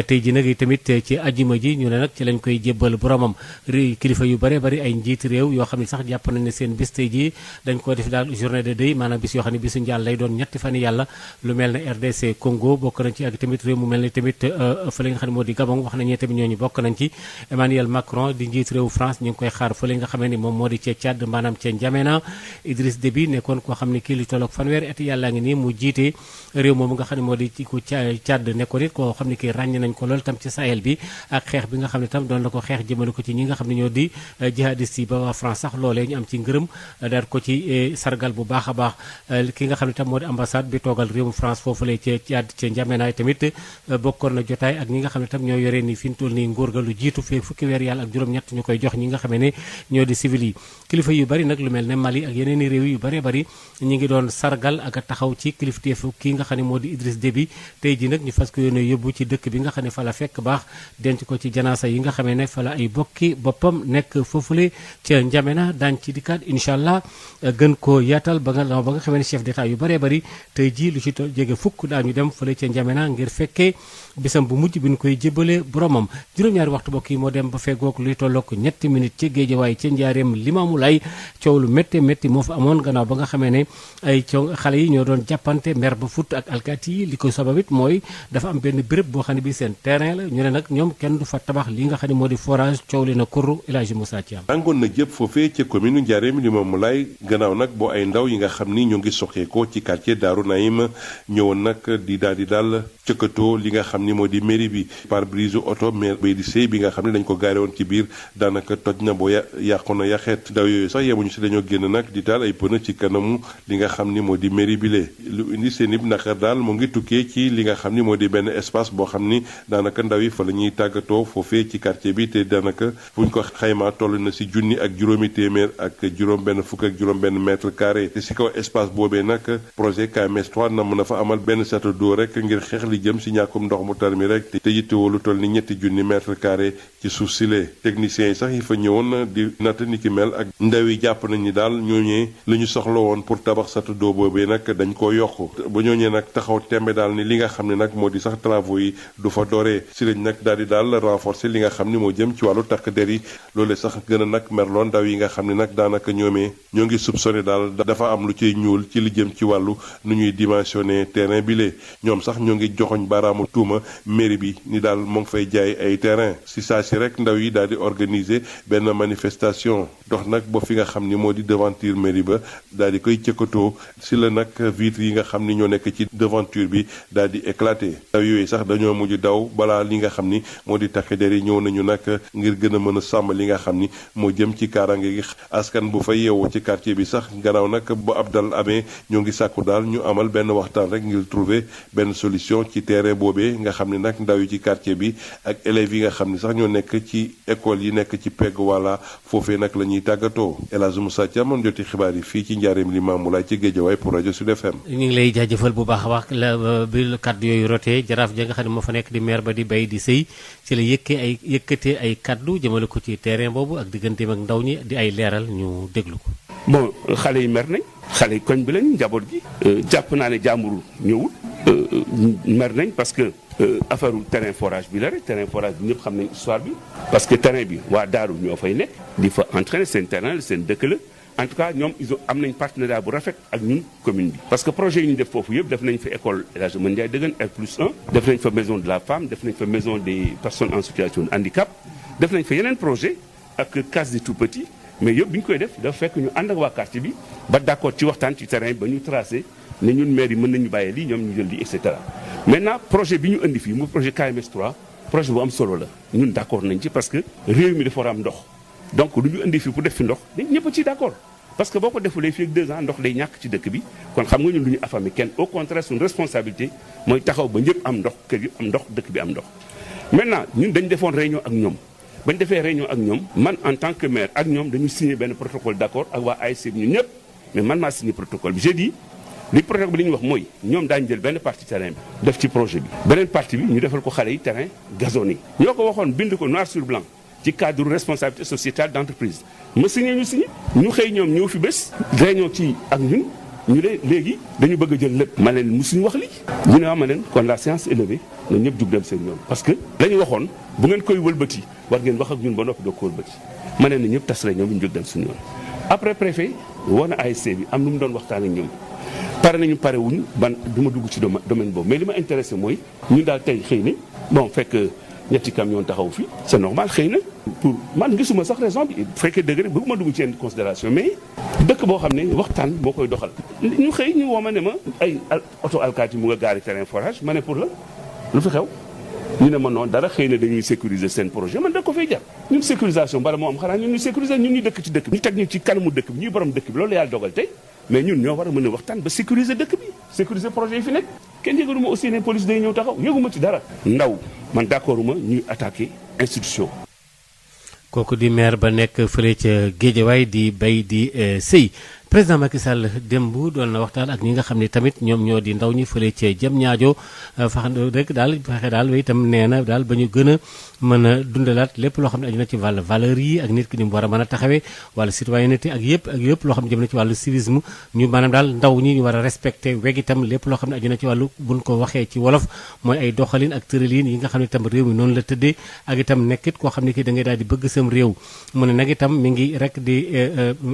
tey ji nag yi tamit ci ajuma ji ñu ne nag ci lañ koy jébbal boromam kilifa yu bare bari ay njiit réew yoo xam ne sax jàpp nañ ne seen bis tey jii dañ ko def daal journée de deuil maanaam bis yoo xam ne bisu njaal lay doon ñetti fan yàlla lu mel ne RDC Congo bokk nañ ci ak tamit réew mu mel ne tamit fële nga xam ne moo di Gabon wax nañu tamit ñooñu bokk nañ ci Emmanuel Macron di njiit réew France ñu ngi koy xaar fële nga xamee ni moom moo di ca Tchad maanaam ca N'Djamena Idriss Déby nekkoon koo xam ne kii li tolloog fanweeri at yàlla ngi nii mu jiite réew moomu nga xam ne moo di ci ku Tchad nekkoon it koo xam ne kii ràññ nañ ko lool tam ci Sahel bi ak xeex bi nga xam ne tam doon la ko xeex jëmale ko ci ñi nga xam ne ñoo di jihadistes yi ba waa France sax loolee ñu am ci ngërëm daal ko ci sargal bu baax a baax ki nga xam ne tam moo di ambassade bi toogal réewum France foofule ca Tchad ca N'Djamena tamit bokkoon na jotaay ak ñi nga xam ne tam ñoo yoree ni fi ñu toll nii nguur ga lu jiitu fee fukki weer yàlla ak juróom-ñett ñu koy jox ñi nga xam ne ñoo di civil yi kilifa yu bari nag lu mel ne Mali ak yeneen i réew yu bari bari ñi ngi doon sargal ak taxaw ci kilifteefu kii nga xam ne moo di Idriss Déby tey ji nag ñu fas ko yónnee yóbbu ci dëkk bi nga xam ne fa la fekk baax denc ko ci janaasa yi nga xamee ne fa la ay bokki boppam nekk foofule ca N'Djamena daañ ci dikkaat incha allah gën koo yaatal ba nga xamee ne chef d'état yu bëree bëri tey jii lu ci jege fukk daañu dem fële ca N'Djamena ngir fekkee bisam bu mujj bi ñu koy jébbale boromam juróom-ñaari waxtu bokk yi moo dem ba feggoog luy tolloog ñetti minutes ca Géejawaay ca Njaareem Limaamu Laay coow lu métti métti moo fa amoon gannaaw ba nga xamee ne ay coow xale yi ñoo doon jàppante mer ba fut ak alkaati yi li ko sababit mooy dafa am benn béréb boo xam ne bi seen terrain la ñu ne nag ñoom kenn du fa tabax li nga xam ne moo di forage coow li na kurru El Hadji Moussa Thiam tàngoon na jëpp foofee ca commune Njaareem Limamoulaye gannaaw nag boo ay ndaw yi nga xam ni ñoo ngi soxeekoo ci quartier Daaru Naïm ñëwoon nag di daal cëkkatoo li nga xam ni moo di mairie bi pare-brise oto maire bay di sëy bi nga xam ne dañ ko gaare woon ci biir daanaka toj na boo yàqu na yaxeet ndaw yooyu sax yemuñu si dañoo génn nag di taal ay pneu ci kanamu li nga xam ni moo di mairie bi lee lu indi seen ib naqar daal mu ngi tukkee ci li nga xam ni moo di benn espace boo xam ni daanaka ndaw yi fa la ñuy tàggatoo foofee ci quartier bi te daanaka buñ ko xaymaa toll na si junni ak juróomi téeméer ak juróom benn fukk ak juróom benn mètre carré te si kaw espace boobee nag projet KMS 3 na mën a fa amal benn château d'eau rek ngir xeex li jëm si ñàkkum ndox mu tar mi rek te yittewoo lu toll ni ñetti junni mètre carré ci suuf si lee techniciens yi sax yi fa ñëwoon di natt ni ki mel ak ndaw yi jàpp nañ ni daal ñooñee la ñu soxla woon pour tabax château d'eau boobee nag dañ koo yokk ba ñooñee nag taxaw tembe daal ni li nga xam ne nag moo di sax travaux yi du fa dooree si lañ nag daal di daal renforcer li nga xam ni moo jëm ci wàllu takk der yi loole sax gën a nag merloon ndaw yi nga xam ne nag daanaka ñoomee ñoo ngi soupçonné daal dafa am lu ciy ñuul ci li jëm ci wàllu nu ñuy dimensionné terrain bi lee ñoom sax ñoo ngi joxoñ baaraamu tuuma mairie bi ni daal moo ngi fay jaay ay terrain si saa si rek ndaw yi daal di organiser benn manifestation dox nag ba fi nga xam ni moo di devanture mairie ba daal di koy cëkkatoo si la nag vitre yi nga xam ni ñoo nekk ci devanture bi daal di éclaté ndaw yooyu sax dañoo mujj daw balaa li nga xam ni moo di takk der yi ñëw nañu nag ngir gën a mën a sàmm li nga xam ni moo jëm ci kaaraange gi askan bu fa yeewoo ci quartier bi sax gannaaw nag ba ab dal amee ñoo ngi sàkku daal ñu amal benn waxtaan rek ngir trouver benn solution ci terrain boobee nga xam ne nag ndaw yi ci quartier bi ak élèves yi nga xam ne sax ñoo nekk ci école yi nekk ci pegg wala foofee nag la ñuy tàggatoo El Hadji Moussa Thiam joti xibaar yi fii ci Njaareem Limamoulaye ci Géejawaay pour rajo Sud FM. ñu ngi lay jaajëfal bu baax a baax bi kaddu yooyu rotee jaraaf ja nga xam ne moo fa nekk di maire ba di bay di sëy ci la yëkkatee ay kaddu jëmale ko ci terrain boobu ak digganteem ak ndaw ñi di ay leeral ñu déglu ko. bon xale yi mer nañ xale yi koñ bi lañ njaboot gi jàpp naa ne jàmbur ñëwul mer nañ parce que affaire terrain forage bi la rek terrain forage bi ñëpp xam nañ histoire bi parce que terrain bi waa Daaru ñoo fay nekk di fa entraîner seen terrain la seen dëkk la en tout cas ñoom am nañ partenariat bu rafet ak ñun commune bi parce que projet yi ñu def foofu yëpp def nañ fa école El Hadji Mën Ndiaye Dëgën R+1 def nañ fa maison de la femme def nañ fa maison des personnes en situation de handicap def nañ fa yeneen projet ak case des tout-petits mais yëpp bi ñu koy def dafa fekk ñu ànd ak waa quartier bi ba d'accord ci waxtaan ci terrain ba ñu tracé ne ñun maire yi mën nañu bàyyee lii ñoom ñu jël lii et cetera maintenant projet bi ñu indi fii mu projet KMS 3 projet bu am solo la ñun d'accord nañ ci parce que réew mi dafa war a am ndox donc lu ñu indi fii pour def fi ndox ñëpp a ciy d'accord parce que boo ko defulee fii ak 2 ans ndox day ñàkk ci dëkk bi kon xam nga ñun lu ñu affamé kenn au contraire suñu responsabilité mooy taxaw ba ñëpp am ndox kër yëpp am ndox dëkk bi am ndox maintenant ñun dañ defoon réunion ak ñoom bañ defee réunion ak ñoom man en tant que maire ak ñoom dañu signé benn protocole d'accord ak waa ASC bi ñun ñëpp mais man maa signé protocole bi j'ai dit li protocole bi li ñu wax mooy ñoom daañu jël benn partie terrain bi def ci projet bi beneen partie bi ñu defal ko xale yi terrain gazonné ñoo ko waxoon bind ko noir sur blanc ci cadre responsabilité sociétale d'entreprise ma signé ñu xëy ñoom ñëw fi bés réunion ci ak ñun ñu ne léegi dañu bëgg a jël lépp ma leen musuñu wax lii ñu ne ma leen kon la séance est levée na ñëpp jug dem seen yoon parce que la ñu waxoon bu ngeen koy wëlbati war ngeen wax ak ñun ba noppi doo ko wëlbati ma leen ne ñëpp tas réunion bi ñu jug dem suñu yoon après préfet woo na ASC bi am lu mu doon waxtaan ak ñoom pare nañu pare wuñu ban du ma dugg ci domaine boobu mais li ma intéressé mooy ñun daal tey xëy na bon fekk ñetti camion taxaw fi c'est normal xëy na pour man gisuma sax raison bi fekkee dëgg rek bëgguma dugg ci yenn considération mais dëkk boo xam ne waxtaan moo koy doxal ñu xëy ñu woo ma ne ma ay auto alkaati mu nga gaari terrain forage ma ne pour la lu fi xew ñu ne ma noonu dara xëy na dañuy sécuriser seen projet man da ko fay jar ñun sécurisation bala moo am xanaa ñun ñu sécuriser ñun ñu dëkk ci dëkk bi ñu teg ñu ci kanamu dëkk bi ñuy borom dëkk bi loolu yàlla dogal tey mais ñun ñoo war a mën a waxtaan ba sécuriser dëkk bi sécuriser projet yi fi nekk kenn yëgaluma aussi ne police day ñëw taxaw yëguma ci dara ndaw man d'accorduma ñuy attaquer institution. kooku di maire ba nekk fële ca Guédiawaye di bay di sëy président Macky Sall démb doon na waxtaan ak ñi nga xam ne tamit ñoom ñoo di ndaw ñi fële ca Diamniadio fax rek daal fexe daal itam nee na daal ba ñu gën a mën a dundalaat lépp loo xam ne aju na ci wàllu valeur yi ak nit ki ni mu war a mën a taxawee wàllu citoyenneté ak yëpp loo xam ne jëm na ci wàllu civisme ñu maanaam daal ndaw ñi ñu war a respecté weg itam lépp loo xam ne aju na ci wàllu buñ ko waxee ci wolof mooy ay doxalin ak tëralin yi nga xam ne itam réew mi noonu la tëddee ak itam nekkit koo xam ne kii da ngay daal di bëgg sam réew mu ne nag itam mi ngi rek di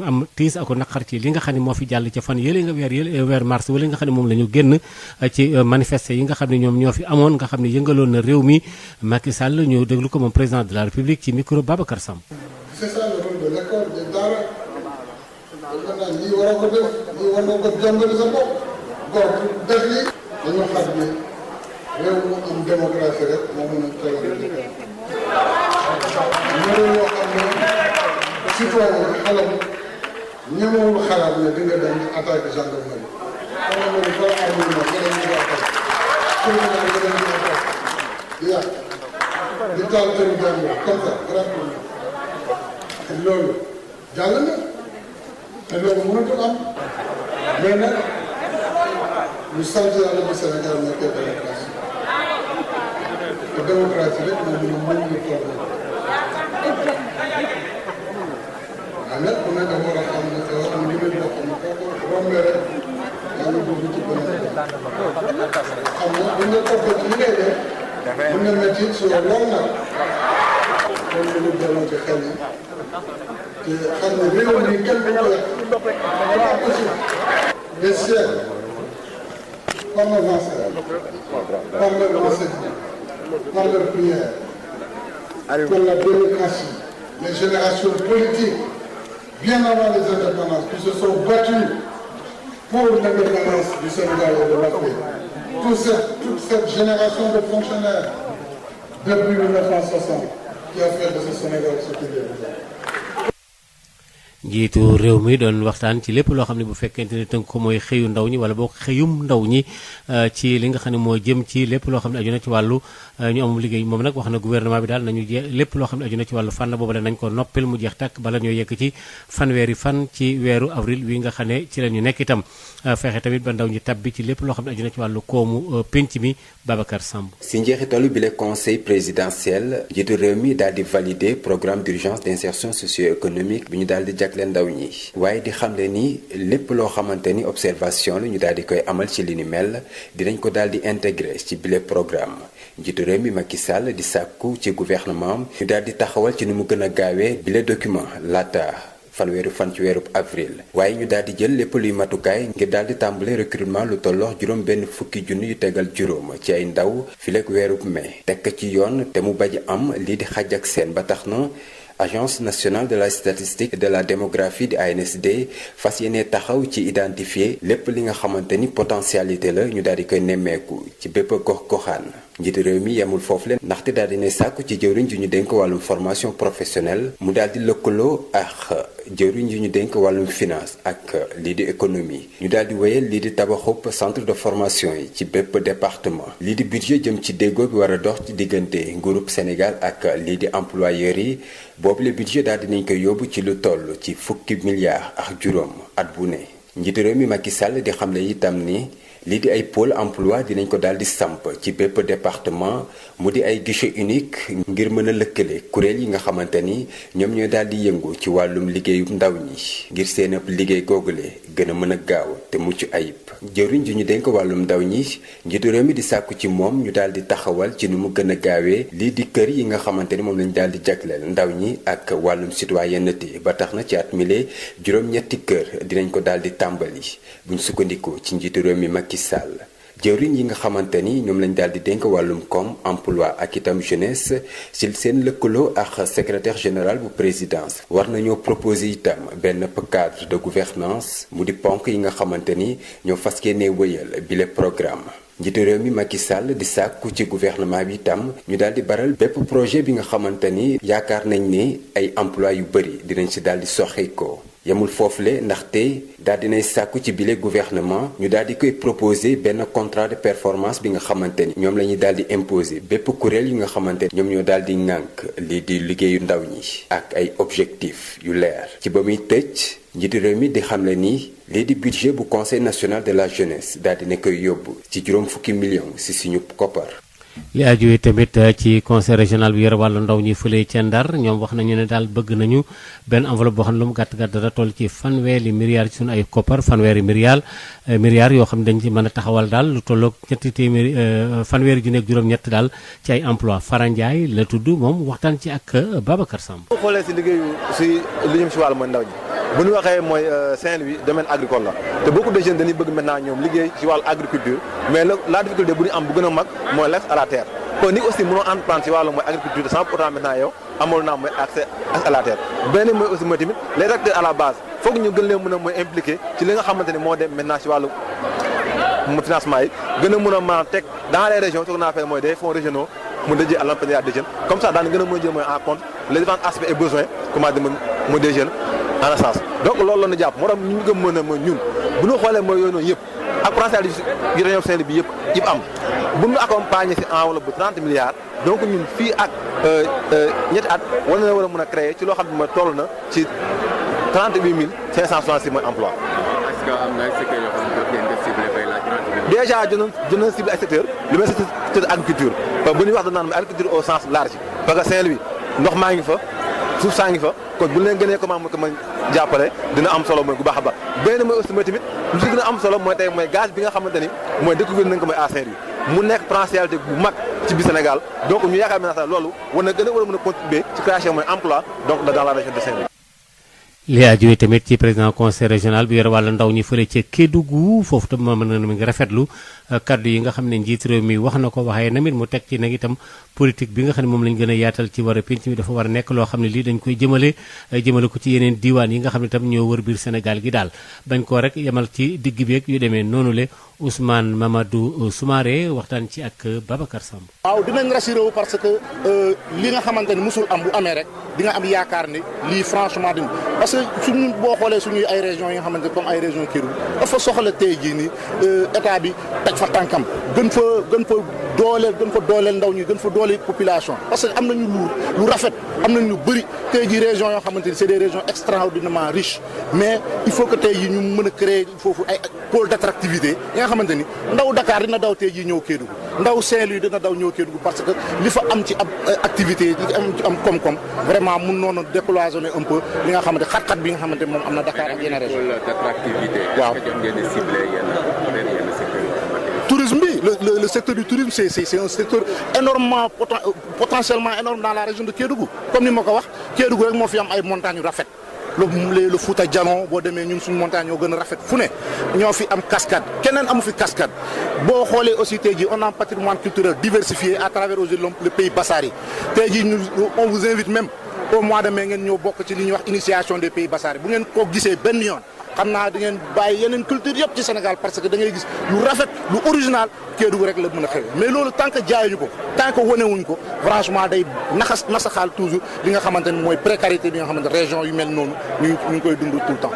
am tiis ako naqar ci li nga xam ne moo fi jàll ca fan yële nga weer mars wala nga xam ne moom la ñu génn ci manifester yi nga xam ne ñoom ñoo fi amoon nga xam ne yëngaloon na réew mi Macky Sall ñu déglu ko moom président de la République ci micro Babacar Samb. C'est ça le rôle de l'école de dara maintenant lii war a ko def lii war nga ko jàngale sa bopp góor def lii dañoo xam ne réew mu am démocratie rek moo mën a teewal ñoo yoo xam ne citoyen xalam ñemewul xalaat ne di nga dem di attaqué gendarmerie xam nga loolu fa armement nga dem di attaqué criminel nga dem di attaqué di yàq di taal këru jàmbur comme ça gratuitement loolu jàll na te loolu mënatul am mais nag ñu sant yàlla bi Sénégal nekkee démocratie te démocratie rek moo mën a mën ñu toog nag ku nekk war a xam ne te war am limite boo xam ne kooku rombee rek yaa ngi dugg ci beneen xam nga bu nga topp ci li ngay def mën na métti sur lool nag kon ñu delloo ci xel yi te xam ne réew mi kenn du ko yàq c'est pas possible les siècles par leurs ancêtres par leur enseignement par leur prière pour la démocratie les générations politiques bien avant les indépendances, qui se sont battus pour l'indépendance du Sénégal et de l'Afrique. Toute cette génération de fonctionnaires depuis 1960 qui a fait de ce Sénégal ce qu'il est aujourd'hui. njiitu réew mi doon waxtaan ci lépp loo xam ne bu fekkente ne tënk ko mooy xëyu ndaw ñi wala boo xëyum ndaw ñi ci li nga xam ne moo jëm ci lépp loo xam ne aju na ci wàllu ñu amum liggéey moom nag wax na gouvernement bi daal nañu lépp loo xam ne aju na ci wàllu fànn boobu la nañ ko noppil mu jeex tàkk bala ñoo yegg ci fanweeri fan ci weeru avril wi nga xam ne ci la ñu nekk itam fexe tamit ba ndaw ñi tabbi ci lépp loo xam ne aju na ci wàllu koomu penc mi Babacar Samb. si njeexitalu bi le conseil présidentiel njiitu réew mi daal di valider programme d'urgence d'insertion socio-économique bi ñu daal di jagleel ndaw ñi waaye di xamle ni lépp loo xamante ni observation la ñu daal di koy amal ci li ni mel dinañ ko daal di intégrer ci bile programme njiitu réew mi Macky Sall di sàkku ci gouvernement ñu daal di taxawal ci ni mu gën a gaawee bile document laata fanweeru fan ci weeru avril waaye ñu daal di jël lépp luy matukaay ngir daal di tàmbale recrutement lu tolloo juróom benn fukki junni yu tegal juróom ci ay ndaw fileeg weeru mai tekk ci yoon te mu bañ am lii di xaj ak seen ba tax na agence nationale de la statistique et de la démographie di ANSD fas yéene taxaw ci identifier lépp li nga xamante ni potentialité la ñu daal di koy nemmeeku ci bépp gox-goxaan njiitu réew mi yemul foofu leen ndaxte daal di ne sàkku ci jëwriñ ju ñu dénk wàllum formation professionnelle mu daal di lëkkaloo ak jëwriñ ju ñu dénk wàllum finance ak lii di économie ñu daal di wéyal lii di tabaxub centre de formation yi ci bépp département lii di budget jëm ci déggoo bi war a dox ci diggante nguurub Sénégal ak lii di employeurs yi boobu le budget daal dinañ koy yóbbu ci lu toll ci fukki milliards ak juróom at bu ne njiitu réew mi Macky Sall di xamle itam ni lii di ay pôle emploi dinañ ko daal di samp ci bépp département mu di ay guichet unique ngir mën a lëkkale kuréel yi nga xamante ni ñoom ñooy daal di yëngu ci wàllum liggéeyu ndaw ñi ngir seen ab liggéey googule gën a mën a gaaw te mucc ayib jëwriñ ju ñu dénk wàllum ndaw ñi njiitu réew mi di sàkku ci moom ñu daal di taxawal ci nu mu gën a gaawee lii di kër yi nga xamante ni moom lañ daal di jagleel ndaw ñi ak wàllum citoyenneté ba tax na ci at mile juróom-ñetti kër dinañ ko daal di tàmbali buñ sukkandikoo ci njiitu réew mi Macky Sall jëwriñ yi nga xamante ni ñoom lañ daal di dénk wàllum koom emploi ak itam jeunesse ci seen lëkkaloo ak secrétaire général bu présidence war nañoo proposer itam benn cadre de gouvernance mu di ponk yi nga xamante ni ñoo fas yéene wëyal bile programme njiitu réew mi Macky Sall di sàkku ci gouvernement bi itam ñu daal di baral bépp projet bi nga xamante ni yaakaar nañ ne ay emploi yu bëri dinañ ci daal di soxeekoo yemul foofule ndaxte daal dinay sàkku ci bile gouvernement ñu daal di koy proposer benn contrat de performance bi nga xamante ni ñoom la ñuy daal di imposer bépp kuréel yu nga xamante ni ñoom ñoo daal di ŋànk lii di liggéeyu ndaw ñi ak ay objectifs yu leer ci ba muy tëj njiitu réew mi di xamle ni lii di budget bu conseil national de la jeunesse daal dina koy yóbbu ci juróom fukki millions ci suñu koppar. li aju tamit ci conseil régional bi yore wàllu ndaw ñi fële ca Ndar ñoom wax nañu ne daal bëgg nañu benn enveloppe boo xam ne lu mu gàtt gàtt dara toll ci fanweeri milliards ci suñu ay koppar fanweeri milliards yoo xam ne dañ ci mën a taxawal daal lu tolloog fanweeri ju nekk juróom-ñett daal ci ay emploi Fara Ndiaye la tudd moom waxtaan ci ak Babacar Samb. bu xoolee si liggéeyu si li jëm si wàllu mooy ndaw ñi bu ñu waxee mooy Saint-Louis domaine agricole la te beaucoup de jeunes dañuy bëgg maintenant ñoom liggéey ci wàllu agriculture mais la difficulté bu ñu am bu gën a mag mooy l'accès à la terre kon nit aussi mënoo entreprendre ci wàllu mooy agriculture sans pourtant maintenant yow amoon naa mooy accès à la terre benn mooy aussi mooy tamit les acteurs à la base foog ñu gën leen mën a mooy impliqué ci li nga xamante ne moo dem maintenant ci wàllu financement yi gën a mën a mën a teg dans les régions soog naa fay mooy des fonds régionaux mu dédié à l'emploi des jeunes comme ça daan gën a mën a jël mooy en compte les différents aspects et besoins comment dire mooy des jeunes en un sens donc loolu la ñu jàpp moo tax ñu gën mën a mooy ñun bu ñu xoolee mooy yooyu noonu yëpp ak potentiel yi région Saint-Louis bi yëpp am bu ñu accompagner ci enveloppe bu 30 milliards donc ñun fii ak ñetti at war na war a mën a créer ci loo xam ne mooy toll na ci 38 566 mooy emploi. est-ce que am na secteur yoo xam ne daf leen def ciblé bay la 30 milliards. déjà dina ciblé ay secteur lu mel secteur agriculture bu ñuy wax da naan agriculture au sens large parce que Saint-Louis ndox maa ngi fa suuf saa ngi fa kon bu leen gënee comment ko mën jàppale dina am solo mooy bu baax a baax benn mooy aussi mooy tamit lu si gën a am solo mooy tey mooy gaz bi nga xamante ni mooy découvrir nañ ko mooy à Saint-Louis mu nekk potentialité bu mag ci biir Sénégal donc ñu yaakaar maintenant loolu war na gën a war a mën a contribuer ci création mooy emploi donc dans la région de Saint-Louis. li aju tamit ci président conseil régional bi yore wàllu ndaw ñi fële ca Kédougou foofu tam mën na mi ngi rafetlu kaddu yi nga xam ne njiit réew mi wax na ko waxee namit mu teg ci nag itam politique bi nga xam ne moom lañ gën a yaatal ci war a penc mi dafa war a nekk loo xam ne lii dañ koy jëmale ko ci yeneen diiwaan yi nga xam ne tam ñoo wër biir Sénégal gi daal bañ koo rek yemal ci digg bi ak yu demee noonu le Ousmane Mamadou Soumaré waxtaan ci ak Babacar Samb. waaw dinañ rassuré wu parce que li nga xamante ni musul am bu amee rek di nga am yaakaar ni lii franchement dina parce que suñu boo xoolee suñuy ay régions yi nga xamante comme ay région Kédougou dafa soxla tey jii ni état bi teg fa tànkam gën fa dooleel ndaw ñi gën fa dooleel population parce que am nañu lu rafet am nañu lu bëri tey jii régions yoo xamante ni c'est des régions extraordinairement riches mais il faut que tey jii ñu mën a créer foofu ay pôle d'attractivité yi nga xamante ni ndaw Dakar dina daw tey jii ñëw Kédougou ndaw Saint-Louis dina daw ñëw Kédougou parce que li fa am ci ab activité li am koom-koom vraiment mun noonu décloisonner un peu li nga xamante xat-xat bi nga xamante moom am na Dakar ak yeneen région waaw tourisme bi le secteur du tourisme c'est un secteur énormément potentiellement énorme dans la région de Kédougou comme ni ma ko wax Kédougou rek moo fi am ay montagnes yu rafet le Fouta Djalon boo demee ñun suñu montagne ñoo gën a rafet fu ne ñoo fi am cascade keneen amu fi cascade boo xoolee aussi tey jii on a un patrimoine culturel diversifié à travers aujourd'hui le pays Bassari tey jii on vous invite même au mois de mai ngeen ñëw bokk ci li ñuy wax initiation des pays Bassari bu ngeen ko gisee benn yoon xam naa da ngeen bàyyi yeneen culture yëpp ci Sénégal parce que da ngay gis lu rafet lu original Kédougou rek la mën a xew mais loolu tant que jaayuñu ko tant que wanewuñ ko franchement day nasaxaal toujours li nga xamante ne mooy précarité bi nga xamante région yu mel noonu ñu ngi koy dund tout le temps.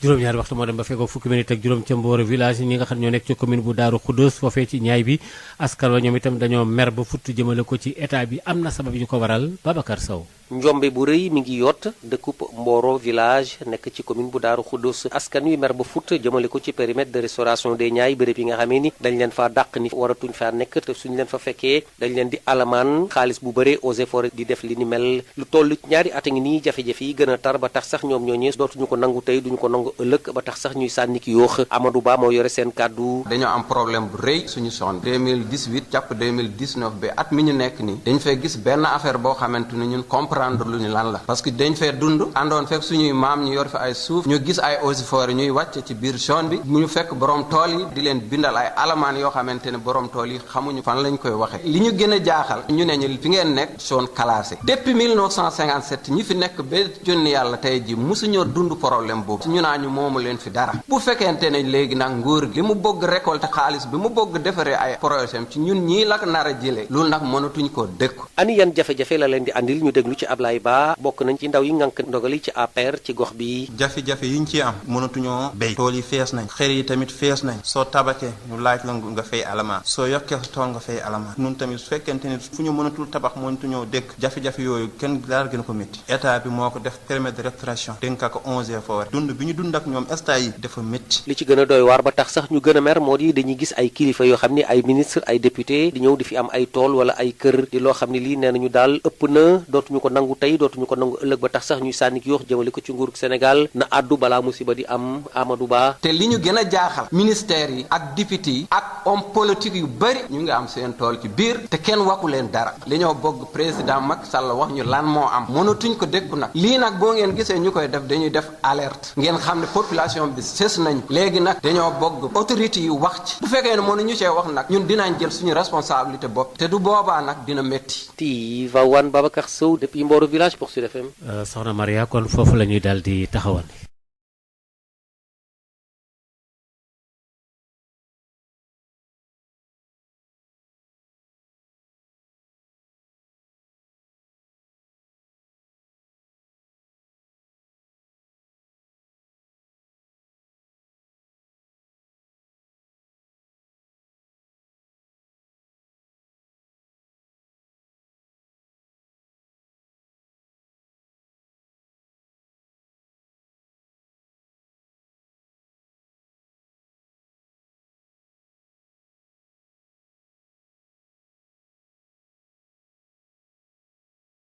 juróom-ñaari waxtu moo dem ba fekkoo fukki minute ak juróom ca Mboro village ñi nga xam ñoo nekk ci commune bu Daaru Xuddoos foofee ci ñaay bi askan wa ñoom itam dañoo mer ba futt jëmale ko ci état bi am na sabab yu ko waral Babacar Sow. njombe bu rëy mi ngi yott dëkkub Mboro village nekk ci commune bu Daaru Xuddoos askan wi mer ba futt jëmale ko ci périmètre de restauration des ñaay béréb yi nga xamee ni dañ leen faa dàq ni waratuñ faa nekk te suñ leen fa fekkee dañ leen di alamaan xaalis bu bëree eaux et forêts di def li ni mel lu toll ñaari at a ngi nii jafe-jafe yi gën a tar ba tax sax ñoom ñooñee dootuñu ko nangu tey duñu ko nangu ëllëg ba tax sax ñuy sànni ki yoox Amadou Ba moo yore seen kàddu. dañoo am problème bu rëy suñu son 2018 jàpp 2019 ba at mi ñu nekk nii dañ fay gis benn affaire boo xamante ni ñun comprendre lu ñu lan la parce que dañ fee dund àndoon fekk suñuy maam ñu yor fi ay suuf ñu gis ay eaux et forêts ñuy wàcc ci biir zone bi ñu fekk borom tool yi di leen bindal ay alamaan yoo xamante ne borom tool yi xamuñu fan lañ koy waxee li ñu gën a jaaxal ñu ne ñu fi ngeen nekk zone classée depuis 1957 ñi fi nekk ba jonni yàlla tey ji mosuñoo dund problème boobu ñu naa ñu moomu leen fi dara bu fekkente ne léegi nag nguur li mu bëgg récolter xaalis bi mu bëgg defaree ay projet ci ñun ñii la nar a jëlee loolu nag mënatuñ koo dëkku. ani yan jafe-jafe la leen di andil ñu déglu ci Ablaye Ba bokk nañ ci ndaw yi ngànk ndogali ci APR ci gox bi. jafe-jafe yi ñu ci am mënatuñoo béy tool yi fees nañ xër yi tamit fees nañ soo tabaxee ñu laaj la nga fay alamaan soo yokkee sa tool nga fay alamaan nun tamit su fekkente ne fu ñu mënatul tabax mënatuñoo dëkk jafe-jafe yooyu kenn daal gën ko métti état bi moo ko def périmètre de restauration dénk ko 11 forêt dund bi ñu dund ak ñoom état yi dafa métti. li ci gën a doy waar ba tax sax ñu gën a mer moo di dañuy gis ay kilifa yoo xam ne ay ministre ay député di ñëw di fi am ay tool wala ay kër di loo xam ne lii nee nañu daal ëpp na dootuñu ko nangu tey dootuñu ko nangu ëllëg ba tax sax ñuy sànni ki yoox jëmale ko ci nguurug Sénégal na àddu balaa musiba di am Amadou Ba. te li ñu gën a jaaxal ministère yi ak député yi ak homme politique yu bëri ñu ngi am seen tool ci biir te kenn waxu leen dara li ñoo bëgg président Macky Sall wax ñu lan moo am mënatuñ ko déggu nag lii nag boo ngeen gisee ñu koy def dañuy def alerte ngeen xam ne population bi sës nañ léegi nag dañoo bëgg autorité yi wax ci bu fekkee ne mënuñu cee wax nag ñun dinañ jël suñu responsabilité bopp te du boobaa nag dina métti. Tivaouane Babacar Sow depuis Mboro village pour Sud FM. Soxna Maria kon foofu la ñuy daal di taxawal.